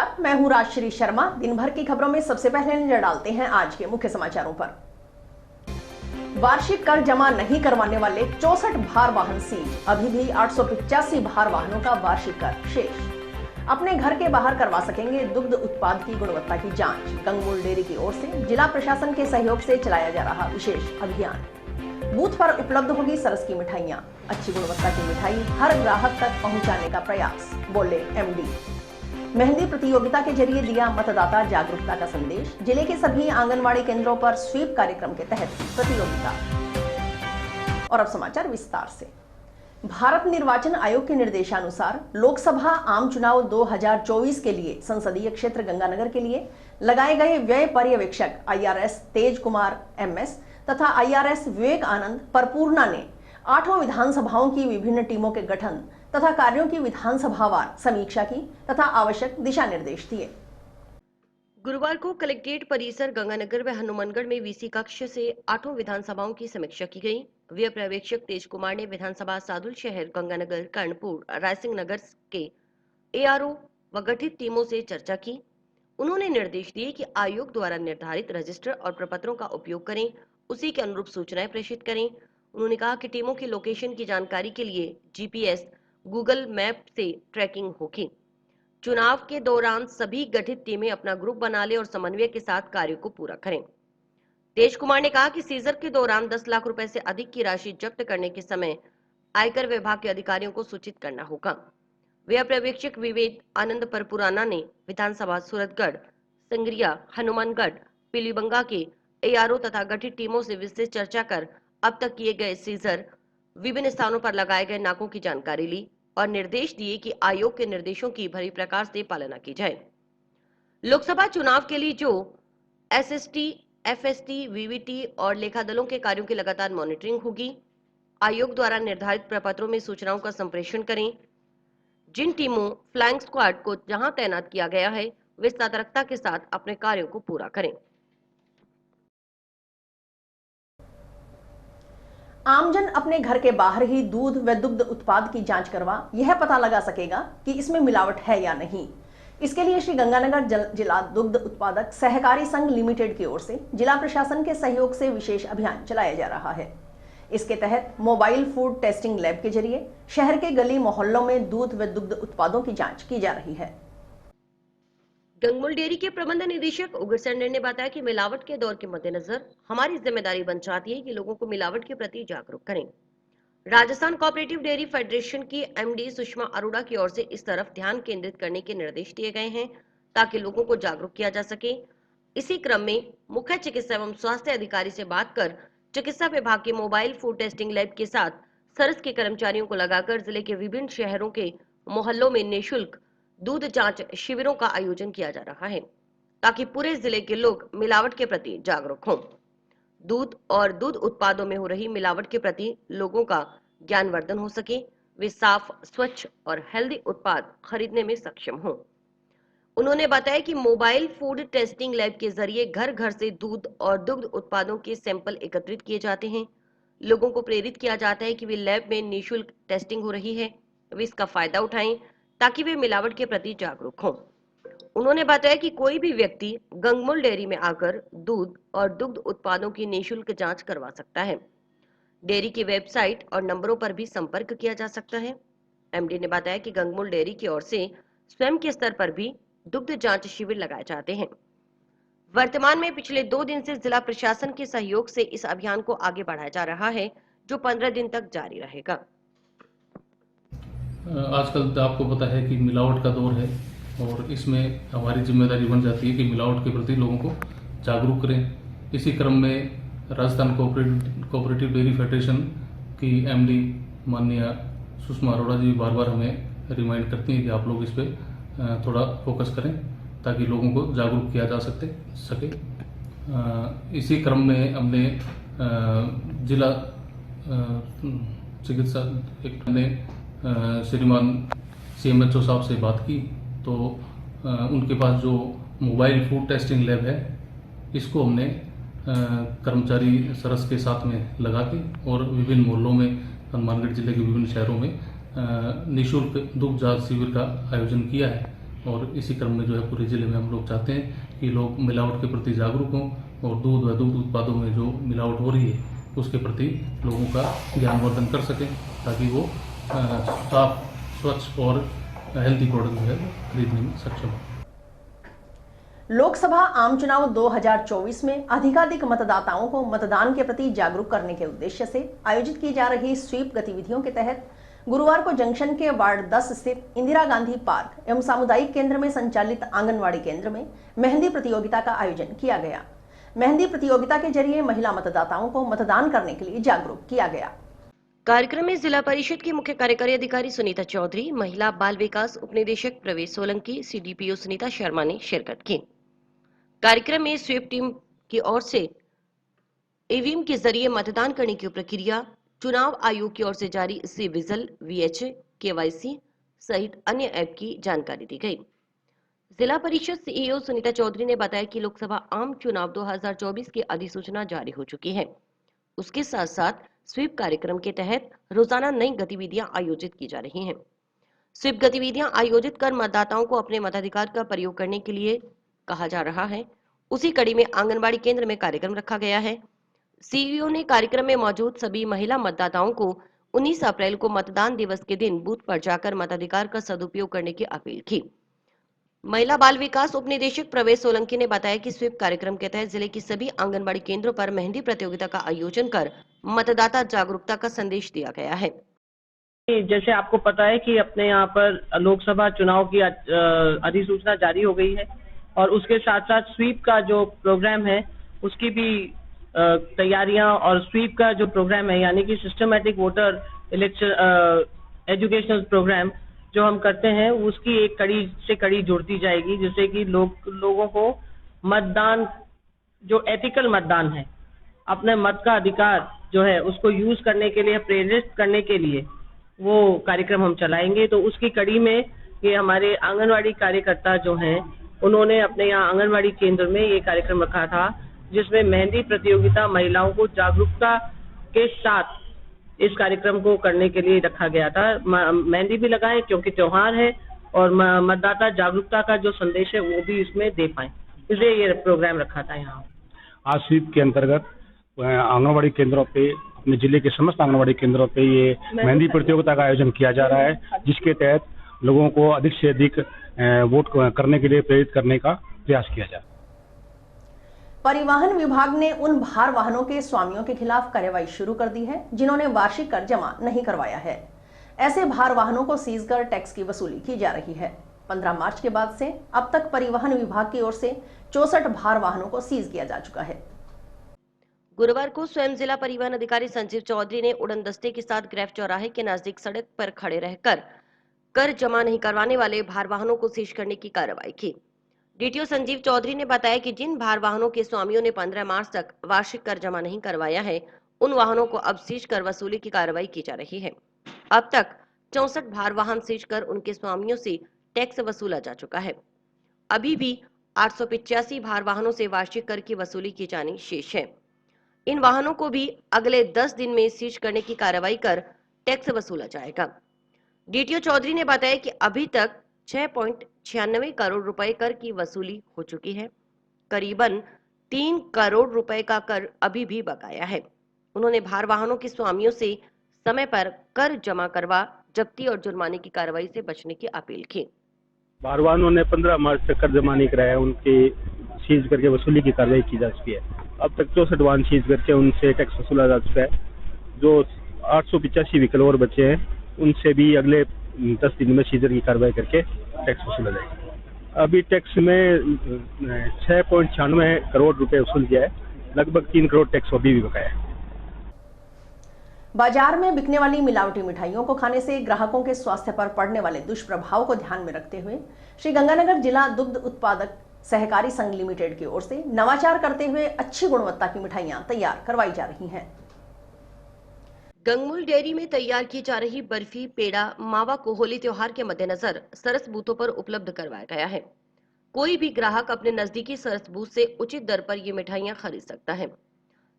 नमस्कार, मैं हूं राजश्री शर्मा। दिन भर की खबरों में सबसे पहले नजर डालते हैं आज के मुख्य समाचारों पर। वार्षिक कर जमा नहीं करवाने वाले 64 भार वाहन सीज। अभी भी 885 भार वाहनों का वार्षिक कर शेष। अपने घर के बाहर करवा सकेंगे दुग्ध उत्पाद की गुणवत्ता की जांच। गंगमूल डेयरी की ओर से जिला प्रशासन के सहयोग से चलाया जा रहा विशेष अभियान। बूथ पर उपलब्ध होगी सरस की मिठाइयां। अच्छी गुणवत्ता की मिठाई हर ग्राहक तक पहुंचाने का प्रयास, बोले एमडी। मेहंदी प्रतियोगिता के जरिए दिया मतदाता जागरूकता का संदेश। जिले के सभी आंगनवाड़ी केंद्रों पर स्वीप कार्यक्रम के तहत प्रतियोगिता। और अब समाचार विस्तार से। भारत निर्वाचन आयोग के निर्देशानुसार लोकसभा आम चुनाव 2024 के लिए संसदीय क्षेत्र गंगानगर के लिए लगाए गए व्यय पर्यवेक्षक IRS तेज कुमार MS तथा IRS विवेक आनंद परपूर्णा ने 8 विधानसभाओं की विभिन्न टीमों के गठन तथा कार्यों की विधानसभावार समीक्षा की तथा आवश्यक दिशा निर्देश दिए। गुरुवार को कलेक्ट्रेट परिसर गंगानगर व हनुमानगढ़ में VC कक्ष से 8 विधानसभाओं की समीक्षा की गई। व्यय पर्यवेक्षक तेज कुमार ने विधानसभा सादुल शहर, गंगानगर, कर्णपुर, रायसिंह नगर के ARO व गठित टीमों से चर्चा की। उन्होंने निर्देश दिए कि आयोग द्वारा निर्धारित रजिस्टर और प्रपत्रों का उपयोग करें, उसी के अनुरूप सूचनाएं प्रेषित करें। उन्होंने कहा कि टीमों की लोकेशन की जानकारी के लिए GPS, गूगल मैप से ट्रैकिंग होगी। चुनाव के दौरान सभी गठित टीमें अपना ग्रुप बना ले और समन्वय के साथ कार्य को पूरा करें। तेज कुमार ने कहा कि सीजर के दौरान 10 लाख रुपए से अधिक की राशि जब्त करने के समय आयकर विभाग के अधिकारियों को सूचित करना होगा। व्यय पर्यवेक्षक विवेक आनंद परपुराना ने विधानसभा सूरतगढ़, संगरिया, हनुमानगढ़, पीलीबंगा के ARO तथा गठित टीमों से विस्तृत चर्चा कर अब तक किए गए सीजर, विभिन्न स्थानों पर लगाए गए नाकों की जानकारी ली और निर्देश दिए कि आयोग के निर्देशों की भली प्रकार से पालना की जाए। लोकसभा चुनाव के लिए जो SST, FST, VVT और लेखा दलों के कार्यों की लगातार मॉनिटरिंग होगी। आयोग द्वारा निर्धारित प्रपत्रों में सूचनाओं का संप्रेषण करें। जिन टीमों फ्लाइंग स्क्वाड को जहां तैनात किया गया है वे सतर्कता के साथ अपने कार्यों को पूरा करें। आमजन अपने घर के बाहर ही दूध व दुग्ध उत्पाद की जांच करवा यह पता लगा सकेगा कि इसमें मिलावट है या नहीं। इसके लिए श्री गंगानगर जिला दुग्ध उत्पादक सहकारी संघ लिमिटेड की ओर से जिला प्रशासन के सहयोग से विशेष अभियान चलाया जा रहा है। इसके तहत मोबाइल फूड टेस्टिंग लैब के जरिए शहर के गली मोहल्लों में दूध व दुग्ध उत्पादों की जांच की जा रही है। गंगमूल डेयरी के प्रबंध निदेशक उगर सेंडर ने बताया कि मिलावट के दौर के मद्देनजर हमारी जिम्मेदारी बन जाती है कि लोगों को मिलावट के प्रति जागरूक करें। राजस्थान कोऑपरेटिव डेयरी फेडरेशन की MD सुषमा अरोड़ा की ओर से इस तरफ ध्यान केंद्रित करने के निर्देश दिए गए हैं ताकि लोगों को जागरूक किया जा सके। इसी क्रम में मुख्य चिकित्सा एवं स्वास्थ्य अधिकारी से बात कर चिकित्सा विभाग के मोबाइल फूड टेस्टिंग लैब के साथ सरस के कर्मचारियों को लगाकर जिले के विभिन्न शहरों के मोहल्लों में निःशुल्क दूध जांच शिविरों का आयोजन किया जा रहा है ताकि पूरे जिले के लोग मिलावट के प्रति जागरूक हों। दूध और दूध उत्पादों में हो रही मिलावट के प्रति लोगों का ज्ञानवर्धन हो सके, वे साफ, स्वच्छ और हेल्दी उत्पाद खरीदने में सक्षम हों। उन्होंने बताया कि मोबाइल फूड टेस्टिंग लैब के जरिए घर घर से दूध और दुग्ध उत्पादों के सैंपल एकत्रित किए जाते हैं। लोगों को प्रेरित किया जाता है कि वे लैब में निःशुल्क टेस्टिंग हो रही है, वे इसका फायदा उठाएं ताकि वे मिलावट के प्रति जागरूक हों। उन्होंने बताया कि कोई भी व्यक्ति गंगमूल डेयरी में आकर दूध और दुग्ध उत्पादों की निःशुल्क जांच करवा सकता है। डेयरी की वेबसाइट और नंबरों पर भी संपर्क किया जा सकता है। MD ने बताया कि गंगमूल डेयरी की ओर से स्वयं के स्तर पर भी दुग्ध जांच शिविर लगाए जाते हैं। वर्तमान में पिछले 2 दिन से जिला प्रशासन के सहयोग से इस अभियान को आगे बढ़ाया जा रहा है, जो 15 दिन तक जारी रहेगा। आजकल आपको पता है कि मिलावट का दौर है और इसमें हमारी जिम्मेदारी बन जाती है कि मिलावट के प्रति लोगों को जागरूक करें। इसी क्रम में राजस्थान कोऑपरेटिव डेयरी फेडरेशन की MD माननीय सुषमा अरोड़ा जी बार बार हमें रिमाइंड करती हैं कि आप लोग इस पर थोड़ा फोकस करें ताकि लोगों को जागरूक किया जा सके। इसी क्रम में हमने जिला चिकित्सा ने श्रीमान CMHO साहब से बात की तो उनके पास जो मोबाइल फूड टेस्टिंग लैब है इसको हमने कर्मचारी सरस के साथ में लगा के और विभिन्न मोहल्लों में हनुमानगढ़ जिले के विभिन्न शहरों में निःशुल्क दुग्ध जांच शिविर का आयोजन किया है और इसी क्रम में जो है पूरे जिले में हम लोग चाहते हैं कि लोग मिलावट के प्रति जागरूक हों और दूध व दूध उत्पादों में जो मिलावट हो रही है उसके प्रति लोगों का ज्ञानवर्धन कर सकें, ताकि वो साफ, स्वच्छ और हेल्दी प्रोडक्ट जो है खरीदने में सक्षम हो। लोकसभा आम चुनाव 2024 में अधिकाधिक मतदाताओं को मतदान के प्रति जागरूक करने के उद्देश्य से आयोजित की जा रही स्वीप गतिविधियों के तहत गुरुवार को जंक्शन के वार्ड 10 स्थित इंदिरा गांधी पार्क एवं सामुदायिक केंद्र में संचालित आंगनवाड़ी केंद्र में मेहंदी प्रतियोगिता का आयोजन किया गया। मेहंदी प्रतियोगिता के जरिए महिला मतदाताओं को मतदान करने के लिए जागरूक किया गया। कार्यक्रम में जिला परिषद की मुख्य कार्यकारी अधिकारी सुनीता चौधरी, महिला बाल विकास उपनिदेशक प्रवेश सोलंकी, CDPO सुनीता शर्मा ने शिरकत की। कार्यक्रम में स्वीप टीम की ओर से ईवीएम के जरिए मतदान करने की प्रक्रिया, चुनाव आयोग की ओर से जारी सी विजिल, VH, KYC सहित अन्य ऐप की जानकारी दी गई। जिला परिषद CEO सुनीता चौधरी ने बताया कि लोकसभा आम चुनाव 2024 की अधिसूचना जारी हो चुकी है। उसके साथ साथ स्वीप कार्यक्रम के तहत रोजाना नई गतिविधियां आयोजित की जा रही हैं। स्वीप गतिविधियां आयोजित कर मतदाताओं को अपने मताधिकार का प्रयोग करने के लिए कहा जा रहा है। उसी कड़ी में आंगनबाड़ी केंद्र में कार्यक्रम रखा गया है। CEO ने कार्यक्रम में मौजूद सभी महिला मतदाताओं को 19 अप्रैल को मतदान दिवस के दिन बूथ पर जाकर मताधिकार का सदुपयोग करने की अपील की। महिला बाल विकास उपनिदेशक प्रवेश सोलंकी ने बताया कि स्वीप कार्यक्रम के तहत जिले की सभी आंगनबाड़ी केंद्रों पर मेहंदी प्रतियोगिता का आयोजन कर मतदाता जागरूकता का संदेश दिया गया है। जैसे आपको पता है कि अपने यहाँ पर लोकसभा चुनाव की अधिसूचना जारी हो गई है और उसके साथ साथ स्वीप का जो प्रोग्राम है उसकी भी तैयारियां, और स्वीप का जो प्रोग्राम है यानी कि systematic voter election educational program जो हम करते हैं उसकी एक कड़ी से कड़ी जुड़ती जाएगी, जिससे कि लोगों को मतदान, जो एथिकल मतदान है, अपने मत का अधिकार जो है उसको यूज करने के लिए, प्रेरित करने के लिए वो कार्यक्रम हम चलाएंगे। तो उसकी कड़ी में ये हमारे आंगनवाड़ी कार्यकर्ता जो हैं उन्होंने अपने यहाँ आंगनवाड़ी केंद्र में ये कार्यक्रम रखा था, जिसमें मेहंदी प्रतियोगिता महिलाओं को जागरूकता के साथ इस कार्यक्रम को करने के लिए रखा गया था। मेहंदी भी लगाएं क्योंकि त्योहार है और मतदाता जागरूकता का जो संदेश है वो भी इसमें दे पाए, इसलिए ये प्रोग्राम रखा था यहाँ। आज स्वीप के अंतर्गत आंगनवाड़ी केंद्रों पे, अपने जिले के समस्त आंगनवाड़ी केंद्रों पे ये मेहंदी प्रतियोगिता का आयोजन किया जा रहा है, जिसके तहत लोगों को अधिक से अधिक वोट करने के लिए प्रेरित करने का प्रयास किया जा रहा है। परिवहन विभाग ने उन भार वाहनों के स्वामियों के खिलाफ कार्रवाई शुरू कर दी है जिन्होंने वार्षिक कर जमा नहीं करवाया है। ऐसे भार वाहनों को सीज कर टैक्स की वसूली की जा रही है। 15 मार्च के बाद से अब तक परिवहन विभाग की ओर से 64 भार वाहनों को सीज किया जा चुका है। गुरुवार को स्वयं जिला परिवहन अधिकारी संजीव चौधरी ने उड़न दस्ते के साथ ग्रेफ चौराहे के नजदीक सड़क पर खड़े रहकर कर जमा नहीं करवाने वाले भार वाहनों को सीज करने की कार्रवाई की। DTO संजीव चौधरी ने बताया कि जिन भार वाहनों के स्वामियों ने 15 मार्च तक वार्षिक कर जमा नहीं करवाया है, उन वाहनों को अब सीज कर वसूली की कार्रवाई की जा रही है। अब तक 64 भार वाहन सीज कर उनके स्वामियों से टैक्स वसूला जा चुका है। अभी भी 885 भार वाहनों से वार्षिक कर की वसूली की जानी शेष है। इन वाहनों को भी अगले 10 दिन में सीज करने की कार्रवाई कर टैक्स वसूला जाएगा। DTO चौधरी ने बताया कि अभी तक 6.96 करोड़ रुपए कर की वसूली हो चुकी है। करीबन 3 करोड़ रुपए का कर अभी भी बकाया है। उन्होंने भार वाहनों के स्वामियों से समय पर कर जमा करवा जब्ती और जुर्माने की कार्रवाई से बचने की अपील की। भार वाहनों ने 15 मार्च तक कर जमा नहीं कराया, उनके सीज करके वसूली की कार्रवाई की जा चुकी है। अब तक 64 वाहन सीज करके उनसे टैक्स वसूला जा चुका है। जो 885 व्हीकल और बचे हैं उनसे भी अगले 10 दिन में सीजर की कार्रवाई करके टैक्स वसूला जाएगा। अभी टैक्स में 6.96 करोड़ रुपए वसूल किया है। लगभग 3 करोड़ टैक्स अभी भी बकाया है। बाजार में बिकने वाली मिलावटी मिठाइयों को खाने से ग्राहकों के स्वास्थ्य पर पड़ने वाले दुष्प्रभाव को ध्यान में रखते हुए श्री गंगानगर जिला दुग्ध उत्पादक सहकारी संघ लिमिटेड की ओर से नवाचार करते हुए अच्छी गुणवत्ता की मिठाइयां तैयार करवाई जा रही हैं। गंगमूल डेयरी में तैयार की जा रही बर्फी, पेड़ा, मावा को होली त्योहार के मद्देनजर सरस बूथों पर उपलब्ध करवाया गया है। कोई भी ग्राहक अपने नजदीकी सरस बूथ से उचित दर पर ये मिठाइयां खरीद सकता है।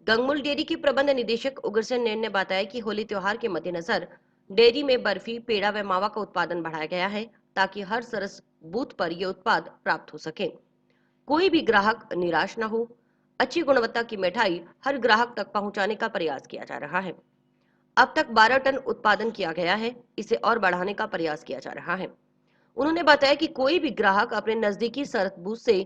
गंगमूल डेयरी की प्रबंध निदेशक उग्रसेन नैन ने बताया कि होली त्योहार के मद्देनजर डेयरी में बर्फी, पेड़ा व मावा का उत्पादन बढ़ाया गया है ताकि हर सरस बूथ पर ये उत्पाद प्राप्त हो सके। कोई भी ग्राहक निराश न हो। अच्छी गुणवत्ता की मिठाई हर ग्राहक तक पहुंचाने का प्रयास किया जा रहा है। अब तक 12 टन उत्पादन किया गया है, इसे और बढ़ाने का प्रयास किया जा रहा है। उन्होंने बताया कि कोई भी ग्राहक अपने नजदीकी सरत बूथ से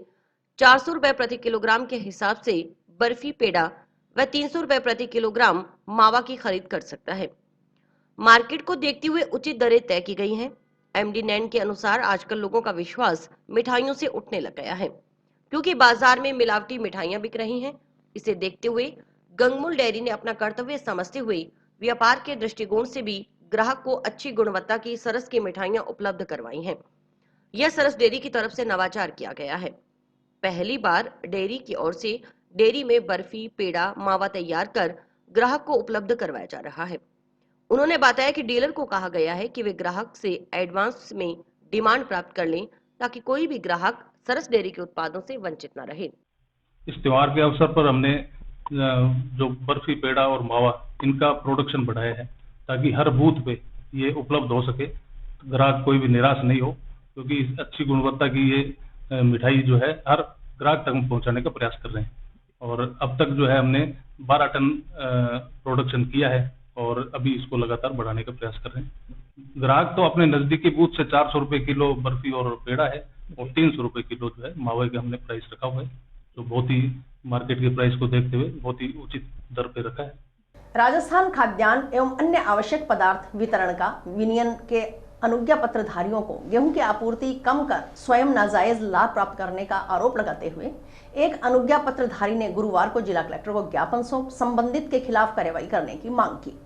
400 रुपए प्रति किलोग्राम के हिसाब से बर्फी, पेड़ा व 300 रुपए प्रति किलोग्राम मावा की खरीद कर सकता है। मार्केट को देखते हुए उचित दरें तय की गई हैं। एमडी नैन के अनुसार आजकल लोगों का विश्वास मिठाइयों से उठने लग गया है, क्योंकि बाजार में मिलावटी मिठाइयां बिक रही हैं। इसे देखते हुए गंगमूल डेयरी ने अपना कर्तव्य समझते हुए व्यापार के दृष्टिकोण से भी ग्राहक को अच्छी गुणवत्ता की सरस की मिठाइयां उपलब्ध करवाई हैं। यह सरस डेयरी की तरफ से नवाचार किया गया है। पहली बार डेयरी की ओर से डेयरी में बर्फी, पेड़ा, मावा तैयार कर ग्राहक को उपलब्ध करवाया जा रहा है। उन्होंने बताया कि डीलर को कहा गया है कि वे ग्राहक से एडवांस में डिमांड प्राप्त कर लें, ताकि कोई भी ग्राहक सरस डेयरी के उत्पादों से वंचित न रहे। इस त्योहार के अवसर पर हमने जो बर्फी, पेड़ा और मावा इनका प्रोडक्शन बढ़ाया है, ताकि हर बूथ पे ये उपलब्ध हो सके, ग्राहक कोई भी निराश नहीं हो, क्योंकि अच्छी गुणवत्ता की ये मिठाई जो है हर ग्राहक तक पहुंचाने का प्रयास कर रहे हैं। और अब तक जो है हमने 12 टन प्रोडक्शन किया है और अभी इसको लगातार बढ़ाने का प्रयास कर रहे हैं। ग्राहक तो अपने नजदीकी बूथ से 400 रुपए किलो बर्फी और पेड़ा है और 300 रुपए किलो जो है मावा का हमने प्राइस रखा हुआ है, जो बहुत ही मार्केट के प्राइस को देखते हुए बहुत ही उचित दर पे रखा है। राजस्थान खाद्यान्न एवं अन्य आवश्यक पदार्थ वितरण का विनियन के अनुज्ञा पत्रधारियों को गेहूं की आपूर्ति कम कर स्वयं नाजायज लाभ प्राप्त करने का आरोप लगाते हुए एक अनुज्ञा पत्रधारी ने गुरुवार को जिला कलेक्टर को ज्ञापन सौंप संबंधित के खिलाफ कार्रवाई करने की मांग की।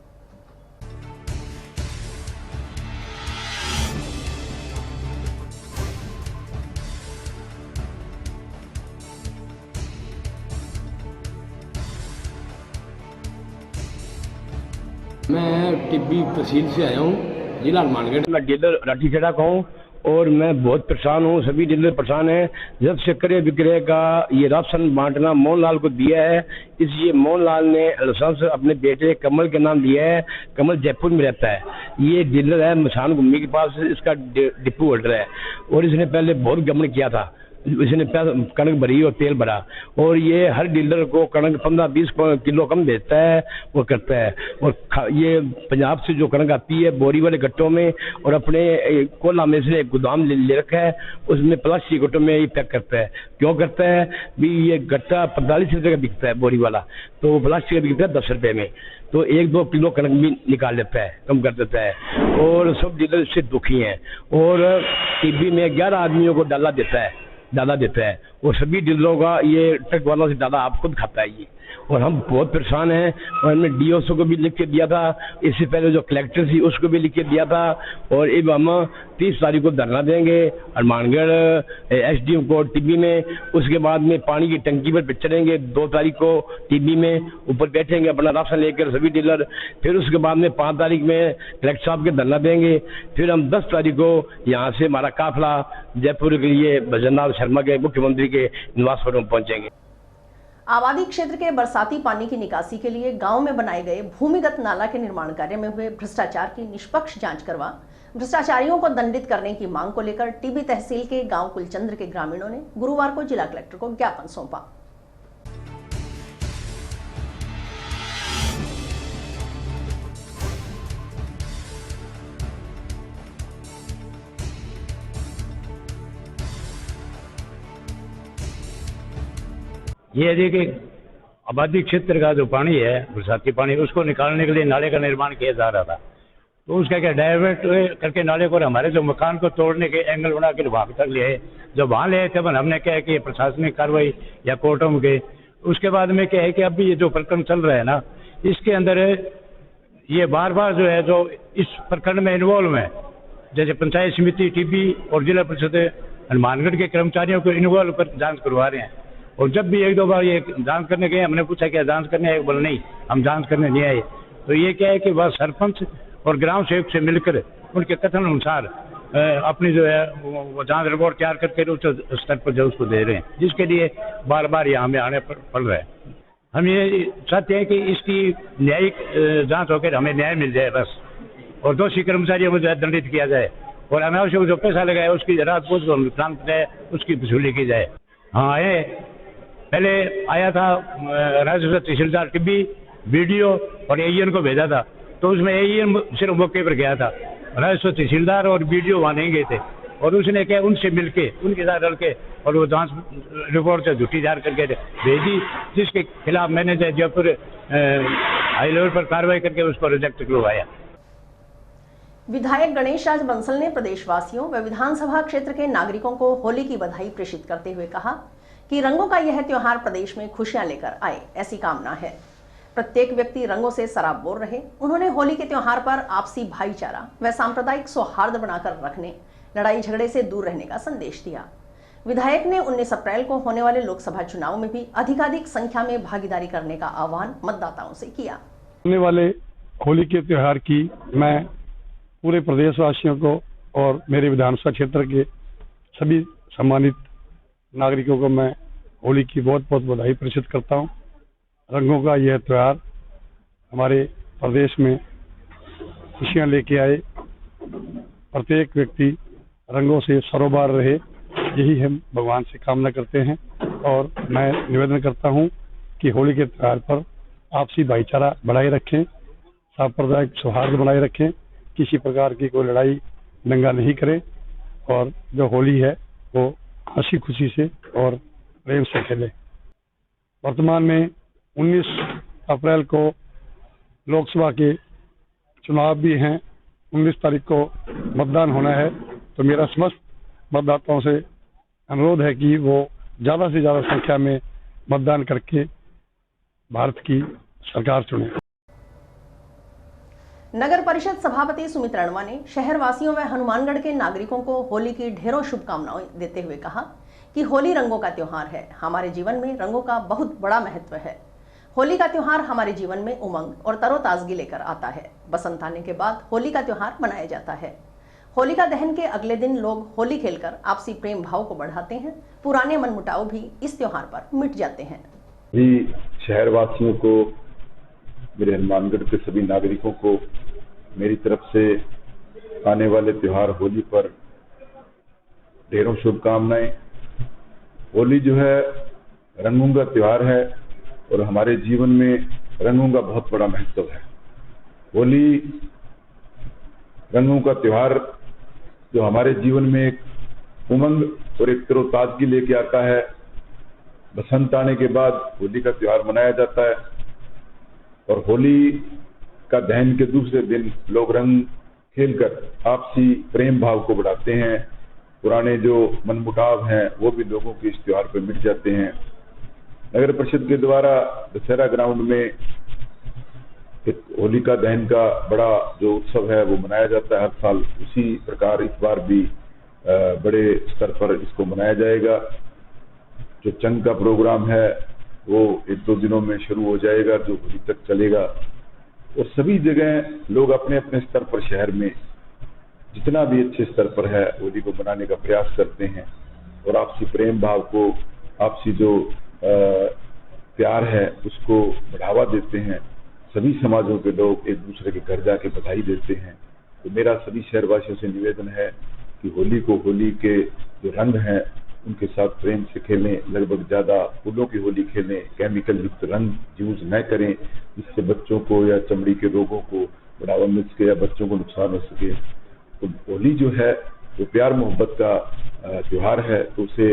मैं टिब्बी तहसील से आया हूँ, जिला हनुमानगढ़। मैं डीलर राठीखेड़ा का हूँ और मैं बहुत परेशान हूँ, सभी डीलर परेशान हैं। जब से क्रय विक्रय का ये राशन बांटना मोहनलाल को दिया है, इसलिए मोहनलाल ने लाइसेंस अपने बेटे कमल के नाम लिया है। कमल जयपुर में रहता है, ये डीलर है मसान घूमने के पास, इसका डिपो होल्डर है और इसने पहले बहुत गमन किया था। इसने कणक भरी और तेल भरा और ये हर डीलर को कणक 15-20 किलो कम बेचता है, वो करता है। और ये पंजाब से जो कणक आती है बोरी वाले गट्टों में और अपने कोला में से गोदाम ले रखा है, उसमें प्लास्टिक गट्टों में ये पैक करता है। क्यों करता है भी? ये गट्टा 45 रुपये का बिकता है बोरी वाला, तो प्लास्टिक का बिकता है 10 रुपये में, तो 1-2 किलो कणक भी निकाल लेता है, कम कर देता है। और सब डीलर इससे दुखी हैं और टीबी में 11 आदमियों को डाला देता है और सभी डीलरों का ये ट्रक वालों से दादा आप खुद खाता है ये। और हम बहुत परेशान हैं और हमने डीओसओ को भी लिख के दिया था, इससे पहले जो कलेक्टर थी उसको भी लिख के दिया था। और अब हम 30 तारीख को धरना देंगे हनुमानगढ़ एसडीएम कोर्ट टिब्बी में। उसके बाद में पानी की टंकी पर चढ़ेंगे 2 तारीख को टिब्बी में, ऊपर बैठेंगे अपना राशन लेकर सभी डीलर। फिर उसके बाद में 5 तारीख में कलेक्टर साहब के धरना देंगे। फिर हम 10 तारीख को यहाँ से हमारा काफिला जयपुर के लिए भजनलाल शर्मा के मुख्यमंत्री के निवास पर हम पहुंचेंगे। आबादी क्षेत्र के बरसाती पानी की निकासी के लिए गांव में बनाए गए भूमिगत नाला के निर्माण कार्य में हुए भ्रष्टाचार की निष्पक्ष जांच करवा भ्रष्टाचारियों को दंडित करने की मांग को लेकर टिब्बी तहसील के गांव कुलचंद्र के ग्रामीणों ने गुरुवार को जिला कलेक्टर को ज्ञापन सौंपा। ये देखिए आबादी क्षेत्र का जो पानी है बरसाती पानी, उसको निकालने के लिए नाले का निर्माण किया जा रहा था। तो उसका क्या डाइवर्ट करके नाले को हमारे जो मकान को तोड़ने के एंगल बना के वहां तक ले आए। जब वहां ले आए तब हमने क्या है कि प्रशासनिक कार्रवाई या कोर्टों में गए। उसके बाद में क्या है कि अभी ये जो प्रकरण चल रहा है ना, इसके अंदर ये बार बार जो है जो इस प्रकरण में इन्वॉल्व है, जैसे पंचायत समिति टिब्बी और जिला परिषद हनुमानगढ़ के कर्मचारियों को इन्वॉल्व कर जांच करवा रहे हैं। और जब भी 1-2 बार ये जांच करने गए, हमने पूछा क्या जांच करने आए? बोले नहीं, हम जांच करने नहीं आए। तो ये क्या है कि वह सरपंच और ग्राम सेवक से मिलकर उनके कथन अनुसार अपनी जो है वो जांच रिपोर्ट तैयार करके उच्च स्तर पर जो उसको दे रहे हैं, जिसके लिए बार बार यहाँ हमें आने पड़ रहा है। हम ये चाहते हैं कि इसकी न्यायिक जांच होकर हमें न्याय मिल जाए बस, और दोषी कर्मचारियों को जो है दंडित किया जाए और अनावश्यक जो पैसा लगाए उसकी रात को जो नुकसान है उसकी वसूली की जाए। हाँ आए, पहले आया था राजस्व तहसीलदार टिब्बी, वीडियो और एईएन को भेजा था, तो उसमें एईएन सिर्फ मौके पर गया था, राजस्व तहसीलदार और वीडियो वहाँ नहीं गए थे। और उसने क्या उनसे मिलके उनके साथ रल के और वो जांच रिपोर्ट से झूठी जार करके भेजी, जिसके खिलाफ मैंने जयपुर हाई लेवल पर कार्रवाई करके उसको रिजेक्ट करवाया। विधायक गणेश राज बंसल ने प्रदेशवासियों व विधानसभा क्षेत्र के नागरिकों को होली की बधाई प्रेषित करते हुए कहा कि रंगों का यह त्योहार प्रदेश में खुशियां लेकर आए, ऐसी कामना है। प्रत्येक व्यक्ति रंगों से सराबोर रहे। उन्होंने होली के त्योहार पर आपसी भाईचारा व सांप्रदायिक सौहार्द बनाकर रखने, लड़ाई झगड़े से दूर रहने का संदेश दिया। विधायक ने 19 अप्रैल को होने वाले लोकसभा चुनाव में भी अधिकाधिक संख्या में भागीदारी करने का आह्वान मतदाताओं से किया। होने वाले होली के त्योहार की मैं पूरे प्रदेशवासियों को और मेरे विधानसभा क्षेत्र के सभी सम्मानित नागरिकों को मैं होली की बहुत बहुत बधाई प्रेषित करता हूं। रंगों का यह त्योहार हमारे प्रदेश में खुशियां लेके आए, प्रत्येक व्यक्ति रंगों से सरोबार रहे, यही हम भगवान से कामना करते हैं। और मैं निवेदन करता हूं कि होली के त्योहार पर आपसी भाईचारा बनाए रखें, सांप्रदायिक सौहार्द बनाए रखें, किसी प्रकार की कोई लड़ाई दंगा नहीं करें और जो होली है वो हंसी खुशी से और प्रेम से खेलें। वर्तमान में 19 अप्रैल को लोकसभा के चुनाव भी हैं, 19 तारीख को मतदान होना है, तो मेरा समस्त मतदाताओं से अनुरोध है कि वो ज़्यादा से ज़्यादा संख्या में मतदान करके भारत की सरकार चुने। नगर परिषद सभापति सुमित रणवा ने शहरवासियों व हनुमानगढ़ के नागरिकों को होली की ढेरों शुभकामनाएं देते हुए कहा कि होली रंगों का त्योहार है। हमारे जीवन में रंगों का बहुत बड़ा महत्व है। होली का त्योहार हमारे जीवन में उमंग और तरोताजगी लेकर आता है। बसंत आने के बाद होली का त्योहार मनाया जाता है। होलिका दहन के अगले दिन लोग होली खेलकर आपसी प्रेम भाव को बढ़ाते हैं। पुराने मनमुटाव भी इस त्योहार पर मिट जाते हैं। शहरवासियों को, मेरे हनुमानगढ़ के सभी नागरिकों को मेरी तरफ से आने वाले त्योहार होली पर ढेरों शुभकामनाएं। होली जो है रंगों का त्योहार है और हमारे जीवन में रंगों का बहुत बड़ा महत्व है। होली रंगों का त्योहार जो हमारे जीवन में एक उमंग और एक तरोताजगी लेके आता है। बसंत आने के बाद होली का त्योहार मनाया जाता है और होली का दहन के दूसरे दिन लोग रंग खेलकर आपसी प्रेम भाव को बढ़ाते हैं। पुराने जो मनमुटाव हैं वो भी लोगों के इस त्योहार पर मिट जाते हैं। नगर परिषद के द्वारा दशहरा ग्राउंड में एक होलिका दहन का बड़ा जो उत्सव है वो मनाया जाता है हर साल। उसी प्रकार इस बार भी बड़े स्तर पर इसको मनाया जाएगा। जो चंग का प्रोग्राम है वो 1-2 दिनों में शुरू हो जाएगा, जो होली तक चलेगा। और सभी जगह लोग अपने अपने स्तर पर शहर में जितना भी अच्छे स्तर पर है होली को मनाने का प्रयास करते हैं और आपसी प्रेम भाव को, आपसी जो प्यार है उसको बढ़ावा देते हैं। सभी समाजों के लोग एक दूसरे के घर जाके बधाई देते हैं। तो मेरा सभी शहरवासियों से निवेदन है कि होली को, होली के जो रंग हैं उनके साथ प्रेम से खेलें, लगभग ज्यादा फूलों की होली खेलें, केमिकल युक्त रंग यूज न करें जिससे बच्चों को या चमड़ी के रोगों को बढ़ावा मिल सके या बच्चों को नुकसान हो सके। तो होली जो है वो प्यार मोहब्बत का त्योहार है, तो उसे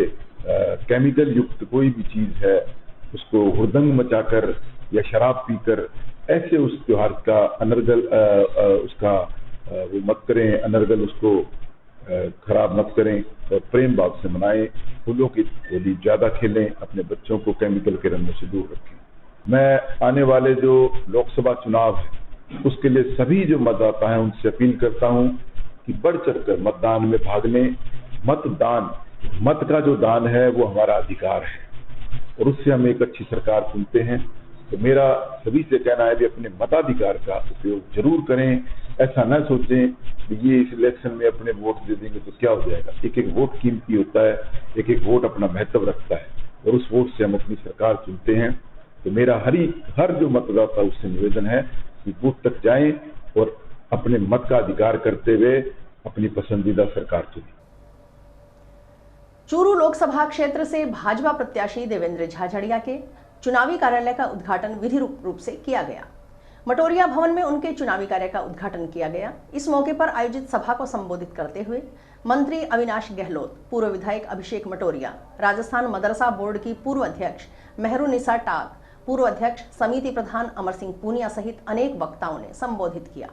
केमिकल युक्त कोई भी चीज है उसको हुड़दंग मचाकर या शराब पीकर ऐसे उस त्योहार का अनर्गल उसका वो मत करें, अनर्गल उसको खराब मत करें और प्रेम भाव से मनाएं। फूलों की होली ज्यादा खेलें, अपने बच्चों को केमिकल के रंगों से दूर रखें। मैं आने वाले जो लोकसभा चुनाव है उसके लिए सभी जो मतदाता हैं उनसे अपील करता हूं कि बढ़ चढ़कर मतदान में भाग लें। मतदान, मत का जो दान है वो हमारा अधिकार है और उससे हम एक अच्छी सरकार चुनते हैं। तो मेरा सभी से कहना है कि अपने मताधिकार का उपयोग जरूर करें। ऐसा न सोचें कि ये इस इलेक्शन में अपने वोट दे देंगे तो क्या हो जाएगा। एक एक वोट कीमती होता है, एक एक वोट अपना महत्व रखता है और उस वोट से हम अपनी सरकार चुनते हैं। तो मेरा हर जो मतदाता उससे निवेदन है कि बूथ तक जाएं और अपने मत का अधिकार करते हुए अपनी पसंदीदा सरकार चुनी। चूरू लोकसभा क्षेत्र से भाजपा प्रत्याशी देवेंद्र झाझड़िया के चुनावी कार्यालय का उद्घाटन विधिवत रूप से किया गया। मटोरिया भवन में उनके चुनावी कार्य का उद्घाटन किया गया। इस मौके पर आयोजित सभा को संबोधित करते हुए मंत्री अविनाश गहलोत, पूर्व विधायक अभिषेक मटोरिया, राजस्थान मदरसा बोर्ड की पूर्व अध्यक्ष मेहरुनिसा टाक, पूर्व अध्यक्ष समिति प्रधान अमर सिंह पूनिया सहित अनेक वक्ताओं ने संबोधित किया।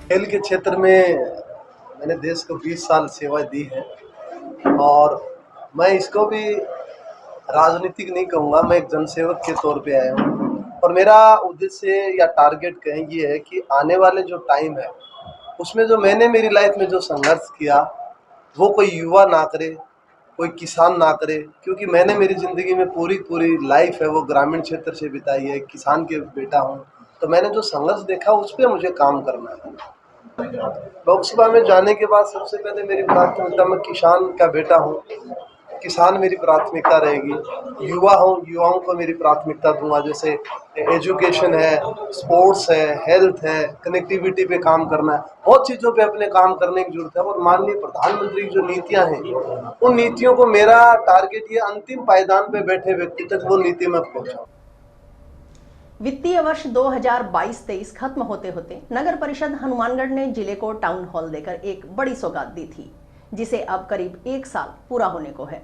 खेल के क्षेत्र में मैंने देश को 20 साल सेवा दी है और मैं इसको भी राजनीतिक नहीं कहूँगा, मैं एक जनसेवक के तौर पे आया हूँ। और मेरा उद्देश्य या टारगेट कहीं ये है कि आने वाले जो टाइम है उसमें जो मैंने मेरी लाइफ में जो संघर्ष किया वो कोई युवा ना करे, कोई किसान ना करे, क्योंकि मैंने मेरी ज़िंदगी में पूरी लाइफ है वो ग्रामीण क्षेत्र से बिताई है, किसान के बेटा हूँ। तो मैंने जो संघर्ष देखा उस पर मुझे काम करना है। लोकसभा में जाने के बाद सबसे पहले मेरी प्राथमिकता, मैं किसान का बेटा हूँ, किसान मेरी प्राथमिकता रहेगी। युवा हूँ, युवाओं को मेरी प्राथमिकता दूंगा। जैसे एजुकेशन है, स्पोर्ट्स है, हेल्थ है, कनेक्टिविटी पे काम करना है, बहुत चीज़ों पे अपने काम करने की जरूरत है। और माननीय प्रधानमंत्री की जो नीतियाँ हैं उन नीतियों को मेरा टारगेट ये अंतिम पायदान पे बैठे व्यक्ति तक वो नीति में पहुँचाऊँ। वित्तीय वर्ष 2022-23 खत्म होते होते नगर परिषद हनुमानगढ़ ने जिले को टाउन हॉल देकर एक बड़ी सौगात दी थी, जिसे अब करीब 1 साल पूरा होने को है।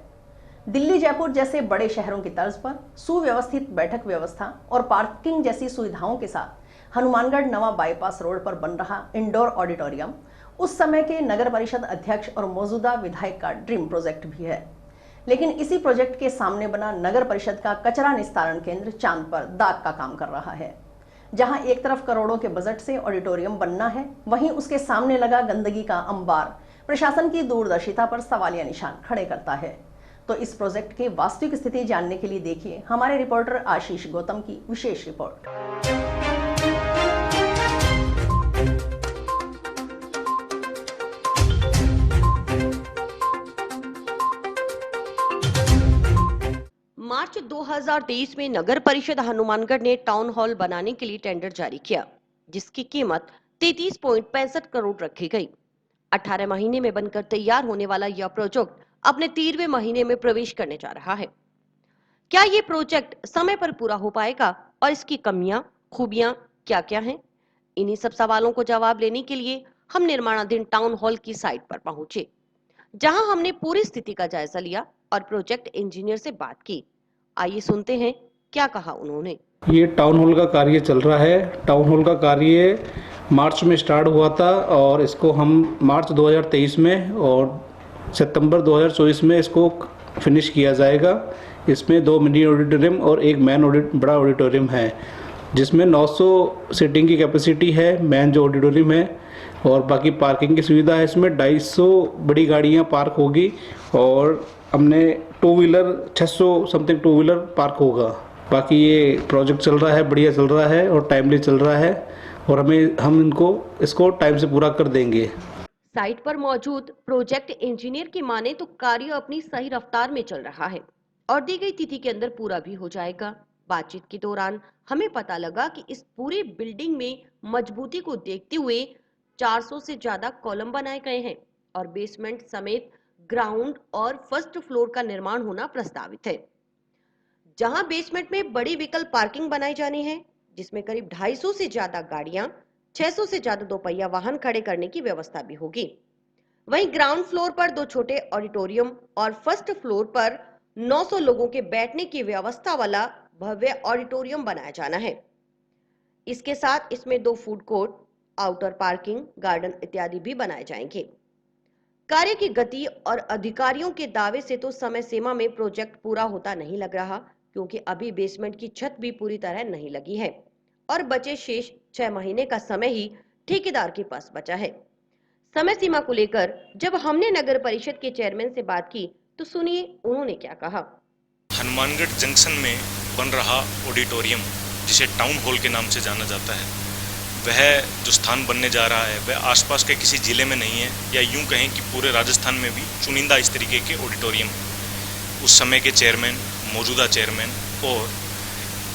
दिल्ली, जयपुर जैसे बड़े शहरों की तर्ज पर सुव्यवस्थित बैठक व्यवस्था और पार्किंग जैसी सुविधाओं के साथ हनुमानगढ़ नवा बाईपास रोड पर बन रहा इंडोर ऑडिटोरियम उस समय के नगर परिषद अध्यक्ष और मौजूदा विधायक का ड्रीम प्रोजेक्ट भी है। लेकिन इसी प्रोजेक्ट के सामने बना नगर परिषद का कचरा निस्तारण केंद्र चांद पर दाग का काम कर रहा है। जहां एक तरफ करोड़ों के बजट से ऑडिटोरियम बनना है, वहीं उसके सामने लगा गंदगी का अंबार प्रशासन की दूरदर्शिता पर सवालिया निशान खड़े करता है। तो इस प्रोजेक्ट की वास्तविक स्थिति जानने के लिए देखिए हमारे रिपोर्टर आशीष गौतम की विशेष रिपोर्ट। मार्च 2023 में नगर परिषद हनुमानगढ़ ने टाउन हॉल बनाने के लिए टेंडर जारी किया, जिसकी कीमत 33.65 करोड़ रखी गई। 18 महीने में बनकर तैयार होने वाला यह प्रोजेक्ट अपने 13वें महीने में प्रवेश करने जा रहा है। क्या ये प्रोजेक्ट समय पर पूरा हो पाएगा और इसकी कमियां, खूबियां क्या-क्या हैं? इन्हीं सब सवालों को जवाब लेने के लिए हम निर्माणाधीन टाउन हॉल की साइट पर पहुंचे, जहां हमने पूरी स्थिति का जायजा लिया और प्रोजेक्ट इंजीनियर से बात की। आइए सुनते हैं क्या कहा उन्होंने। ये टाउन हॉल का कार्य चल रहा है। टाउन हॉल का कार्य मार्च में स्टार्ट हुआ था और इसको हम मार्च 2023 में और सितंबर 2024 में इसको फिनिश किया जाएगा। इसमें 2 मिनी ऑडिटोरियम और एक बड़ा ऑडिटोरियम है, जिसमें 900 सीटिंग की कैपेसिटी है मेन जो ऑडिटोरियम है, और बाकी पार्किंग की सुविधा है। इसमें 250 बड़ी गाड़ियाँ पार्क होगी और हमने 2 व्हीलर 600 समथिंग 2 व्हीलर पार्क होगा। बाकी ये प्रोजेक्ट चल रहा है, बढ़िया चल रहा है और टाइमली चल रहा है और हम इसको टाइम से पूरा कर देंगे। साइट पर मौजूद प्रोजेक्ट इंजीनियर की माने तो कार्य अपनी सही रफ्तार में चल रहा है और दी गई तिथि के अंदर पूरा भी हो जाएगा। बातचीत के दौरान हमें पता लगा कि इस पूरी बिल्डिंग में मजबूती को देखते हुए 400 से ज्यादा कॉलम बनाए गए हैं और बेसमेंट समेत ग्राउंड और फर्स्ट फ्लोर का निर्माण होना प्रस्तावित है, जहां बेसमेंट में बड़ी विकल्प पार्किंग बनाई जानी है, जिसमें करीब 250 से ज्यादा गाड़ियां, 600 से ज्यादा दोपहिया वाहन खड़े करने की व्यवस्था भी होगी। वहीं ग्राउंड फ्लोर पर 2 छोटे ऑडिटोरियम और फर्स्ट फ्लोर पर 900 लोगों के बैठने की व्यवस्था वाला भव्य ऑडिटोरियम बनाया जाना है। इसके साथ इसमें 2 food court, outer parking, garden इत्यादि भी बनाए जाएंगे। कार्य की गति और अधिकारियों के दावे से तो समय सीमा में प्रोजेक्ट पूरा होता नहीं लग रहा, क्योंकि अभी बेसमेंट की छत भी पूरी तरह नहीं लगी है और बचे शेष 6 महीने का समय ही ठेकेदार के पास बचा है। समय सीमा को लेकर जब हमने नगर परिषद के चेयरमैन से बात की तो सुनिए उन्होंने क्या कहा। हनुमानगढ़ जंक्शन में बन रहा ऑडिटोरियम, जिसे टाउन हॉल के नाम से जाना जाता है, वह जो स्थान बनने जा रहा है वह आसपास के किसी ज़िले में नहीं है, या यूं कहें कि पूरे राजस्थान में भी चुनिंदा इस तरीके के ऑडिटोरियम उस समय के चेयरमैन, मौजूदा चेयरमैन और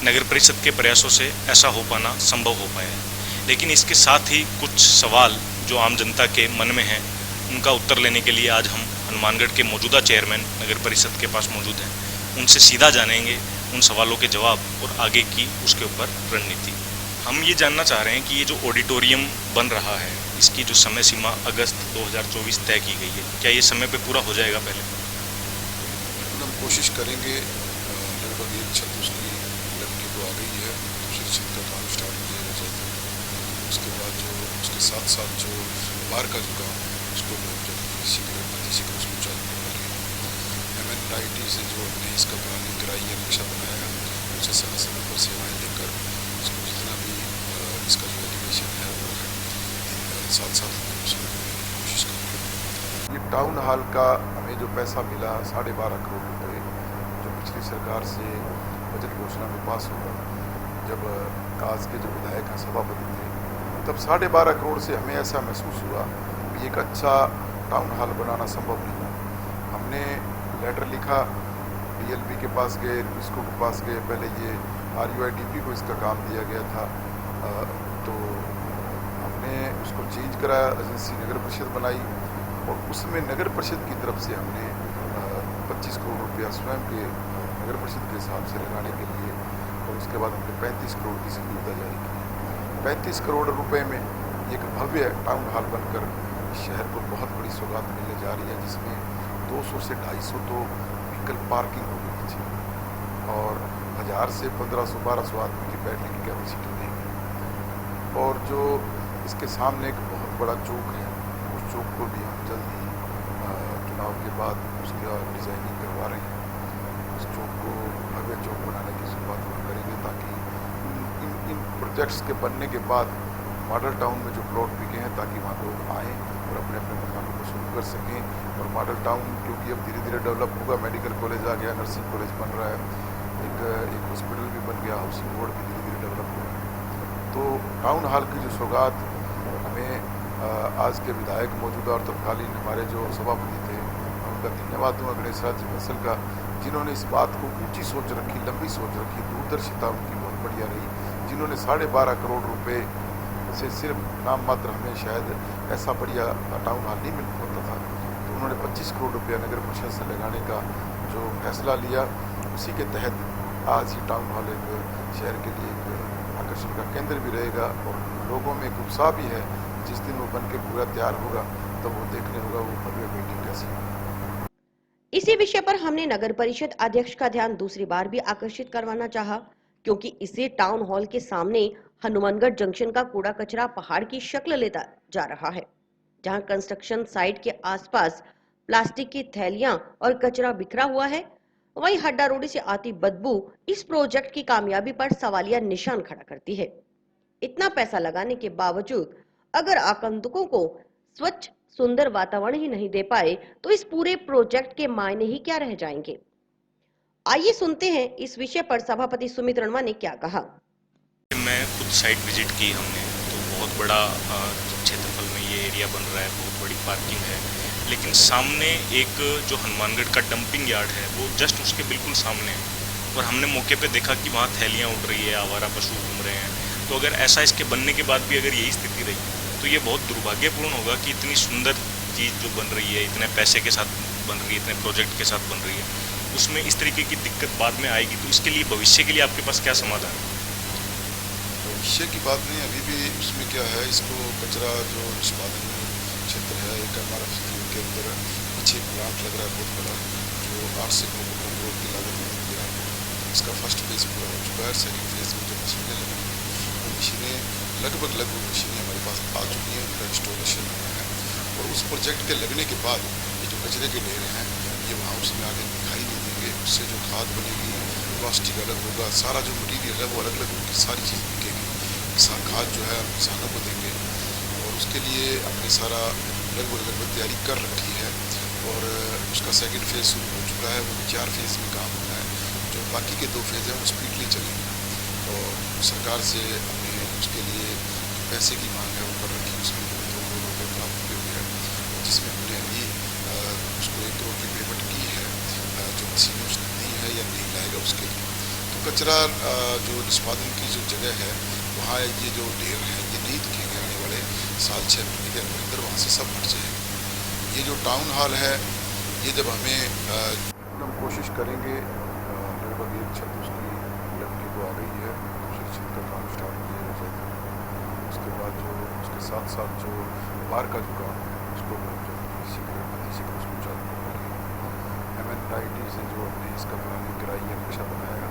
नगर परिषद के प्रयासों से ऐसा हो पाना संभव हो पाया है। लेकिन इसके साथ ही कुछ सवाल जो आम जनता के मन में हैं उनका उत्तर लेने के लिए आज हम हनुमानगढ़ के मौजूदा चेयरमैन नगर परिषद के पास मौजूद हैं। उनसे सीधा जानेंगे उन सवालों के जवाब और आगे की उसके ऊपर रणनीति। हम ये जानना चाह रहे हैं कि ये जो ऑडिटोरियम बन रहा है इसकी जो समय सीमा अगस्त 2024 तय की गई है, क्या ये समय पे पूरा हो जाएगा? पहले हम कोशिश करेंगे, लगभग एक छत उसकी लगने को आ गई है, दूसरी छत का काम स्टार्ट हो जाएगा जल्द। उसके बाद जो उसके साथ साथ जो बाहर का जो काम है उसको शीघ्र उसको चालू करेंगे। MNIT से जो हमने इसका प्लानिंग कराई है, नक्शा बनाया, उसे समय समय पर सेवाएँ देकर उसको जितना भी इसका जो एजुकेशन है वो है, साथ साथ उसमें कोशिश करेंगे। ये टाउन हॉल का हमें जो पैसा मिला 12.5 करोड़ रुपए, जो पिछली सरकार से बजट घोषणा में पास हुआ, जब काज के जो विधायक हैं सभापति थे, तब 12.5 करोड़ से हमें ऐसा महसूस हुआ कि एक अच्छा टाउन हॉल बनाना संभव नहीं है। हमने लेटर लिखा, DLP के पास गए, इसको के पास गए, पहले ये RUIDP को इसका काम दिया गया था, तो हमने उसको चेंज कराया, एजेंसी नगर परिषद बनाई और उसमें नगर परिषद की तरफ से हमने 25 करोड़ रुपया स्वयं के नगर परिषद के हिसाब से लगाने के लिए, और उसके बाद हमने 35 करोड़ की सुविधा जारी की। 35 करोड़ रुपए में एक भव्य टाउन हॉल बनकर शहर को बहुत बड़ी सौगात मिलने जा रही है, जिसमें 200 से 250 तो व्हीकल पार्किंग होगी पीछे, और 1000 से 1500-1200 आदमी की बैठने की कैपेसिटी रहेगी। और जो इसके सामने एक बहुत बड़ा चौक है, उस चौक को भी हम जल्द ही चुनाव के बाद उसकी डिज़ाइनिंग करवा रहे हैं। उस चौक को भव्य चौक बनाने की शुरुआत हम करेंगे, ताकि इन प्रोजेक्ट्स के बनने के बाद मॉडल टाउन में जो प्लॉट बिके हैं, ताकि वहाँ लोग आएँ और अपने अपने मकानों को शुरू कर सकें। और मॉडल टाउन क्योंकि अब धीरे धीरे डेवलप होगा, मेडिकल कॉलेज आ गया, नर्सिंग कॉलेज बन रहा है, एक हॉस्पिटल भी बन गया, हाउसिंग बोर्ड भी धीरे धीरे डेवलप हो रहा है। तो टाउन हॉल की जो सौगात हमें आज के विधायक मौजूदा और तत्कालीन हमारे जो सभापति थे, उनका धन्यवाद दूँगा, गणेश राज बंसल का, जिन्होंने इस बात को ऊँची सोच रखी, लंबी सोच रखी, दूरदर्शिता उनकी बहुत बढ़िया रही, जिन्होंने 12.5 करोड़ रुपये से सिर्फ नाम मात्र हमें शायद ऐसा बढ़िया टाउन हॉल नहीं मिल पाता था, तो उन्होंने 25 करोड़ रुपया नगर परिषद से लगाने का जो फैसला लिया, उसी के तहत आज ही टाउन हॉल एक शहर के लिए एक आकर्षण का केंद्र भी रहेगा और लोगों में एक उत्साह भी है। जिस दिन वो बन के पूरा तैयार होगा तब वो देखने होगा वो भव्य बिल्डिंग कैसी है। इसी विषय पर हमने नगर परिषद अध्यक्ष का ध्यान दूसरी बार भी आकर्षित करवाना चाहा, क्योंकि इसे टाउन हॉल के सामने हनुमानगढ़ जंक्शन का कूड़ा कचरा पहाड़ की शक्ल लेता जा रहा है, जहां कंस्ट्रक्शन साइट के आसपास प्लास्टिक की थैलियां और कचरा बिखरा हुआ है। वहीं हड्डा रोडी से आती बदबू इस प्रोजेक्ट की कामयाबी पर सवालिया निशान खड़ा करती है। इतना पैसा लगाने के बावजूद अगर आगंतुकों को स्वच्छ सुंदर वातावरण ही नहीं दे पाए तो इस पूरे प्रोजेक्ट के मायने ही क्या रह जाएंगे। आइए सुनते हैं इस विषय पर सभापति सुमित रणवा ने क्या कहा। मैं खुद साइट विजिट की हमने, तो बहुत बड़ा क्षेत्रफल में ये एरिया बन रहा है, बहुत बड़ी पार्किंग है, लेकिन सामने एक जो हनुमानगढ़ का डंपिंग यार्ड है वो जस्ट उसके बिल्कुल सामने है, और हमने मौके पे देखा कि वहाँ थैलियाँ उड़ रही है, आवारा पशु घूम रहे हैं। तो अगर ऐसा इसके बनने के बाद भी अगर यही स्थिति रही तो ये बहुत दुर्भाग्यपूर्ण होगा कि इतनी सुंदर चीज़ जो बन रही है, इतने पैसे के साथ बन रही है, इतने प्रोजेक्ट के साथ बन रही है, उसमें इस तरीके की दिक्कत बाद में आएगी। तो इसके लिए भविष्य के लिए आपके पास क्या समाधान है? भविष्य की बात नहीं, अभी भी उसमें क्या है, इसको कचरा जो निष्पादन क्षेत्र है, एक हमारा के अंदर पीछे प्लांट लग रहा है बहुत बड़ा, जो 8 से 9 करोड़ की लागत में बन गया है। इसका फर्स्ट फेज पूरा हो चुका है, सेकंड फेज में जो मशीनें लगी वो मशीनें लगभग मशीनें हमारे पास आ चुकी हैं, उनका इंस्टॉलेशन हुआ है। और उस प्रोजेक्ट के लगने के बाद ये जो कचरे के ढेर हैं ये वहाँ उसमें आगे दिखाई नहीं देंगे, उससे जो खाद बनेगी, प्लास्टिक अलग होगा, सारा जो मटीरियल है वो अलग अलग होगी, सारी चीज़ बिकेगी। खाद जो है हम किसानों को देंगे और उसके लिए हमने सारा लगभग तैयारी कर रखी है और उसका सेकंड फेज शुरू हो चुका है। वो 4 फेज में काम होना है, जो बाकी के 2 फेज हैं वो स्पीडली चलेंगे। और सरकार से हमने उसके लिए पैसे की मांग है ऊपर रखी, उसमें 2 करोड़ रुपये प्राप्त हुए है, जिसमें हमने अभी उसको 1 करोड़ की पेमेंट की है, जो मशीन उसने दी है या नहीं लाएगा उसके लिए। तो कचरा जो निष्पादन की जो जगह है वहाँ ये जो ढेर है ये नहीं दिखेंगे आने वाले साल 6 महीने के अंदर, वहाँ से सब हट जाएगा। ये जो टाउन हॉल है ये जब हमें हम कोशिश करेंगे, लगभग 1 छत उसकी लेफ्टी को आ गई है, दूसरी छत का काम स्टार्ट किया जाएगा। उसके बाद जो उसके साथ साथ जो बाहर का जो काम है उसको शीघ्र उसको चालू करेंगे। MNIT से जो हमने इसका प्लानिंग कराई है, नक्शा बनाया,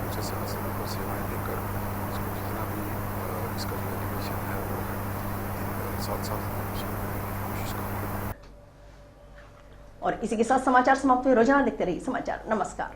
उसे समय समय पर सेवाएँ देकर इसको जितना भी इसका जो एलिवेशन है वो है साथ उसको कोशिश करेंगे। और इसी के साथ समाचार समाप्त हुए। रोजाना देखते रहिए समाचार। नमस्कार।